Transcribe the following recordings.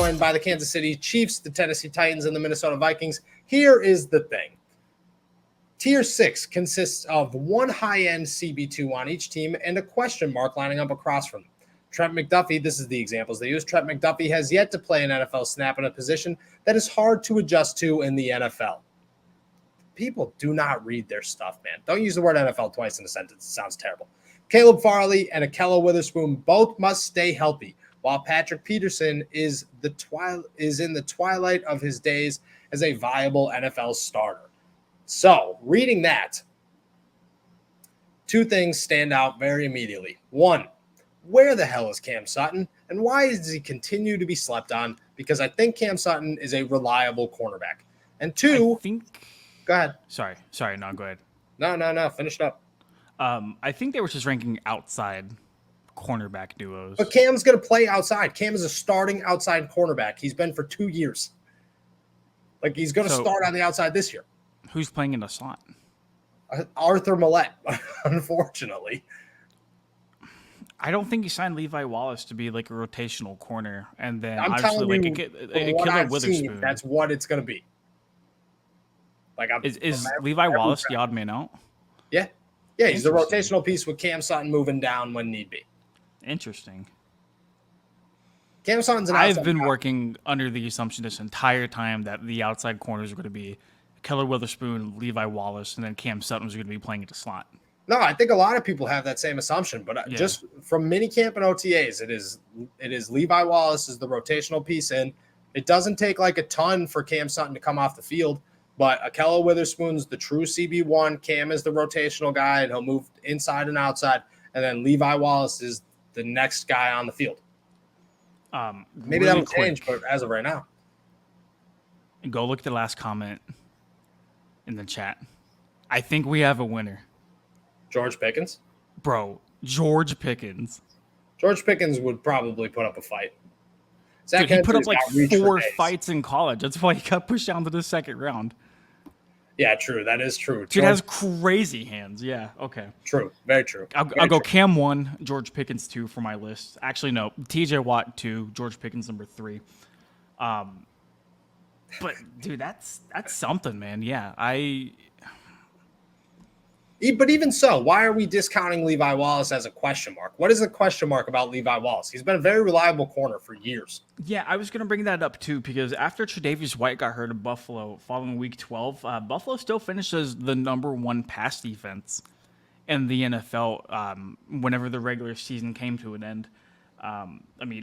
joined by the Kansas City Chiefs, the Tennessee Titans, and the Minnesota Vikings. Here is the thing. Tier 6 consists of one high-end CB2 on each team and a question mark lining up across from them. Trent McDuffie, this is the examples they use. Trent McDuffie has yet to play an NFL snap in a position that is hard to adjust to in the NFL. People do not read their stuff, man. Don't use the word NFL twice in a sentence. It sounds terrible. Caleb Farley and Ahkello Witherspoon both must stay healthy, while Patrick Peterson is in the twilight of his days as a viable NFL starter. So, reading that, two things stand out very immediately. One, where the hell is Cam Sutton, and why does he continue to be slept on? Because I think Cam Sutton is a reliable cornerback. And two, go ahead. Sorry, no, go ahead. No, finish it up. I think they were just ranking outside cornerback duos. But Cam's going to play outside. Cam is a starting outside cornerback. He's been for 2 years. Like, he's going to start on the outside this year. Who's playing in the slot? Arthur Millette, unfortunately. I don't think he signed Levi Wallace to be like a rotational corner, and then I'm obviously telling like what Ahkello I've Witherspoon. seen, that's what it's going to be. Like, is Levi Wallace the odd man out? Yeah, he's the rotational piece with Cam Sutton moving down when need be. Interesting. Cam Sutton's I've been working under the assumption this entire time that the outside corners are going to be Ahkello Witherspoon, Levi Wallace, and then Cam Sutton was going to be playing at the slot. No, I think a lot of people have that same assumption, but just from minicamp and OTAs, it is Levi Wallace is the rotational piece, and it doesn't take like a ton for Cam Sutton to come off the field, but Ahkello Witherspoon's the true CB1, Cam is the rotational guy, and he'll move inside and outside, and then Levi Wallace is the next guy on the field. Maybe that'll change, but as of right now. Go look at the last comment in the chat. I think we have a winner. George Pickens? Bro, George Pickens. George Pickens would probably put up a fight. Dude, he put up like 4 fights in college. That's why he got pushed down to the second round. Yeah, true. That is true. Dude has crazy hands. Yeah, okay. True. Very true. I'll go Cam 1, George Pickens 2 for my list. Actually, no. TJ Watt 2, George Pickens number 3. But, dude, that's something, man. Yeah, But even so, why are we discounting Levi Wallace as a question mark? What is a question mark about Levi Wallace? He's been a very reliable corner for years. Yeah, I was going to bring that up too, because after Tre'Davious White got hurt in Buffalo following Week 12, Buffalo still finishes the number 1 pass defense in the NFL whenever the regular season came to an end.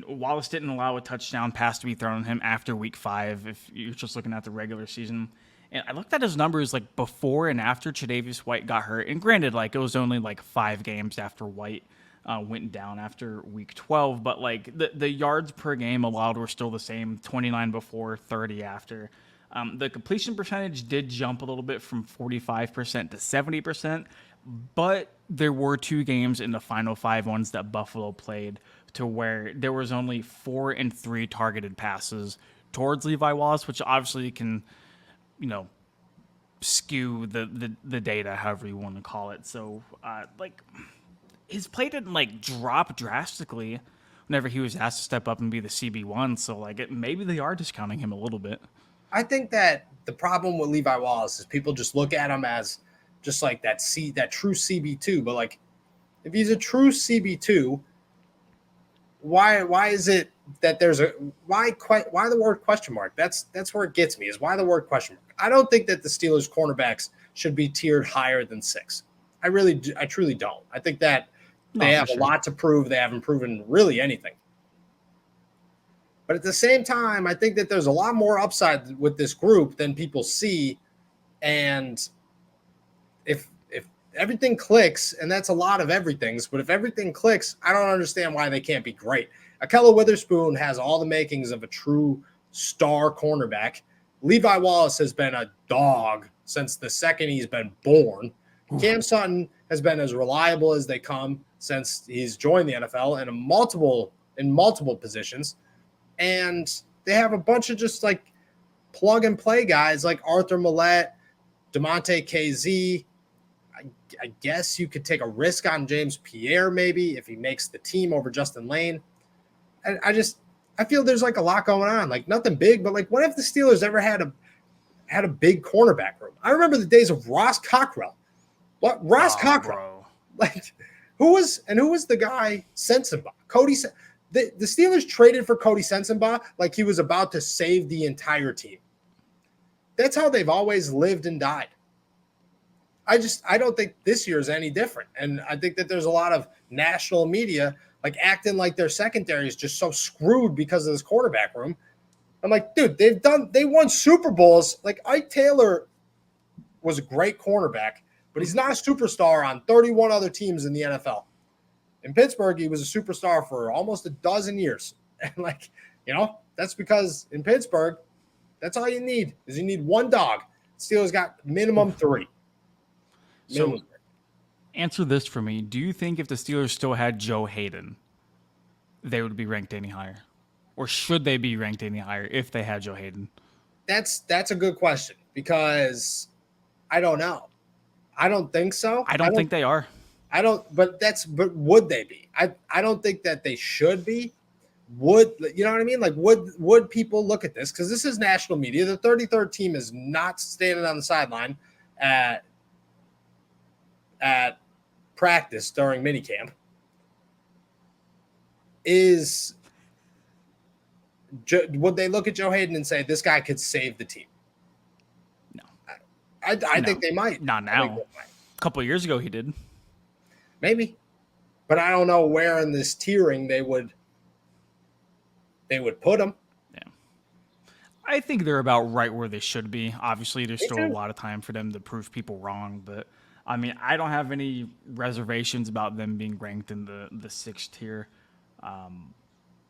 Wallace didn't allow a touchdown pass to be thrown on him after Week 5 if you're just looking at the regular season. And I looked at his numbers like before and after Tre'Davious White got hurt. And granted, like it was only like 5 games after White went down after Week 12. But like the yards per game allowed were still the same, 29 before, 30 after. The completion percentage did jump a little bit from 45% to 70%. But there were 2 games in the final 5 ones that Buffalo played to where there was only 4 and 3 targeted passes towards Levi Wallace, which obviously can skew the data, however you want to call it. So, his play didn't, drop drastically whenever he was asked to step up and be the CB1. So, maybe they are discounting him a little bit. I think that the problem with Levi Wallace is people just look at him as just like that true CB2. But, if he's a true CB2, why is it that there's why the word question mark? That's where it gets me, is why the word question mark. I don't think that the Steelers cornerbacks should be tiered higher than 6. I truly don't. I think that they have a lot to prove. They haven't proven really anything. But at the same time, I think that there's a lot more upside with this group than people see. And if everything clicks, and that's a lot of everythings, but if everything clicks, I don't understand why they can't be great. Ahkello Witherspoon has all the makings of a true star cornerback. Levi Wallace has been a dog since the second he's been born. Cam Sutton has been as reliable as they come since he's joined the NFL in multiple positions. And they have a bunch of just plug and play guys like Arthur Millette, DeMonte KZ. I guess you could take a risk on James Pierre maybe if he makes the team over Justin Lane. And I feel there's like a lot going on, like nothing big, but like what if the Steelers ever had a big cornerback room? I remember the days of Ross Cockrell. What Ross Cockrell? Bro. Like who was the guy Sensenbaugh? The Steelers traded for Cody Sensenbaugh like he was about to save the entire team. That's how they've always lived and died. I don't think this year is any different. And I think that there's a lot of national media like acting like their secondary is just so screwed because of this quarterback room. I'm like, dude, they won Super Bowls. Like Ike Taylor was a great cornerback, but he's not a superstar on 31 other teams in the NFL. In Pittsburgh, he was a superstar for almost a dozen years. And like, that's because in Pittsburgh, that's all you need is you need one dog. Steelers got minimum 3. So answer this for me. Do you think if the Steelers still had Joe Hayden, they would be ranked any higher? Or should they be ranked any higher if they had Joe Hayden? That's a good question because I don't know. I don't think so. I don't think they are. But would they be? I don't think that they should be. Would you know what I mean? Like would people look at this? Because this is national media. The 33rd team is not standing on the sideline at practice during minicamp. Would they look at Joe Hayden and say this guy could save the team? No. I think they might. Not now. A couple of years ago he did. Maybe. But I don't know where in this tiering they would put him. Yeah. I think they're about right where they should be. Obviously, there's still a lot of time for them to prove people wrong, but I mean, I don't have any reservations about them being ranked in the 6th tier.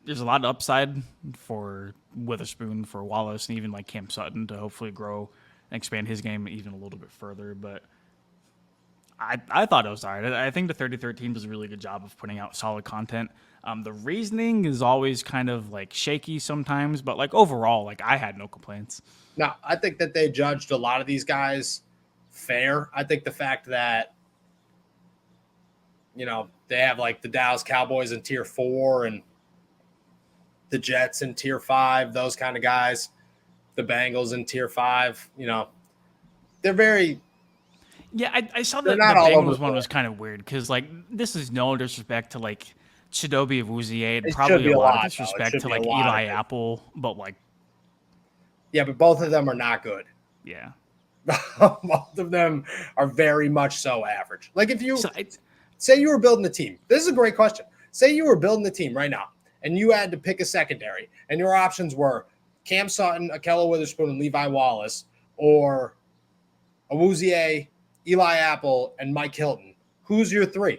There's a lot of upside for Witherspoon, for Wallace, and even like Cam Sutton to hopefully grow and expand his game even a little bit further. But I thought it was all right. I think the 33rd team does a really good job of putting out solid content. The reasoning is always kind of like shaky sometimes, but like overall, like I had no complaints. No, I think that they judged a lot of these guys fair. I think the fact that, they have like the Dallas Cowboys in tier 4 and the Jets in tier 5, those kind of guys, the Bengals in tier 5, they're very. Yeah, I saw that the Bengals one was kind of weird because, like, this is no disrespect to, like, Chidobe Awuzie and probably a lot of disrespect to, like, Eli Apple, but, like. Yeah, but both of them are not good. Yeah. Both of them are very much so average. Like, if you say you were building a team, this is a great question. Say you were building a team right now, and you had to pick a secondary, and your options were Cam Sutton, Ahkello Witherspoon, and Levi Wallace, or Awuzie, Eli Apple, and Mike Hilton. Who's your 3?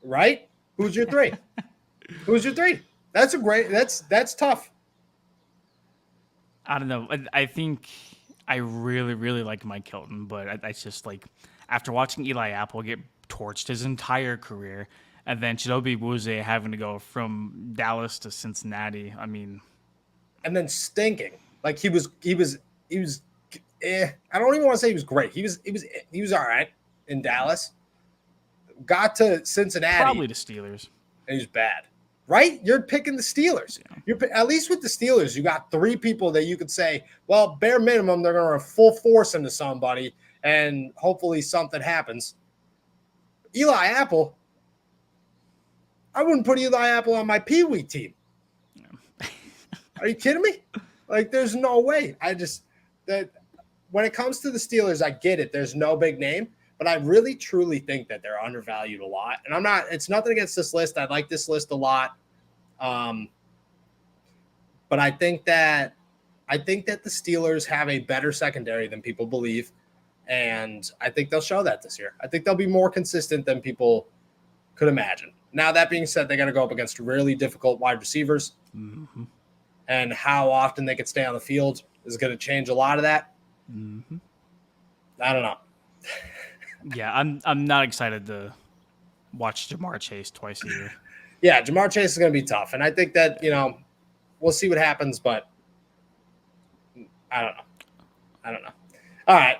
Right? Who's your 3? Who's your 3? That's tough. I don't know. I think I really, really like Mike Hilton, but I just like after watching Eli Apple get torched his entire career, and then Chidobe Awuzie having to go from Dallas to Cincinnati. I mean, and then stinking. Like he was. I don't even want to say he was great. He was all right in Dallas. Got to Cincinnati. Probably the Steelers. And he was bad. Right? You're picking the Steelers. Yeah. At least with the Steelers, you got 3 people that you could say, well, bare minimum, they're going to run full force into somebody, and hopefully something happens. Eli Apple, I wouldn't put Eli Apple on my Pee Wee team. Yeah. Are you kidding me? Like, there's no way. When it comes to the Steelers, I get it. There's no big name, but I really, truly think that they're undervalued a lot. And it's nothing against this list. I like this list a lot. But I think that the Steelers have a better secondary than people believe. And I think they'll show that this year. I think they'll be more consistent than people could imagine. Now, that being said, they got to go up against really difficult wide receivers. Mm-hmm. And how often they could stay on the field is going to change a lot of that. Mm-hmm. I don't know. Yeah, I'm not excited to watch Jamar Chase twice a year. Yeah, Jamar Chase is going to be tough. And I think that, we'll see what happens, but I don't know. All right.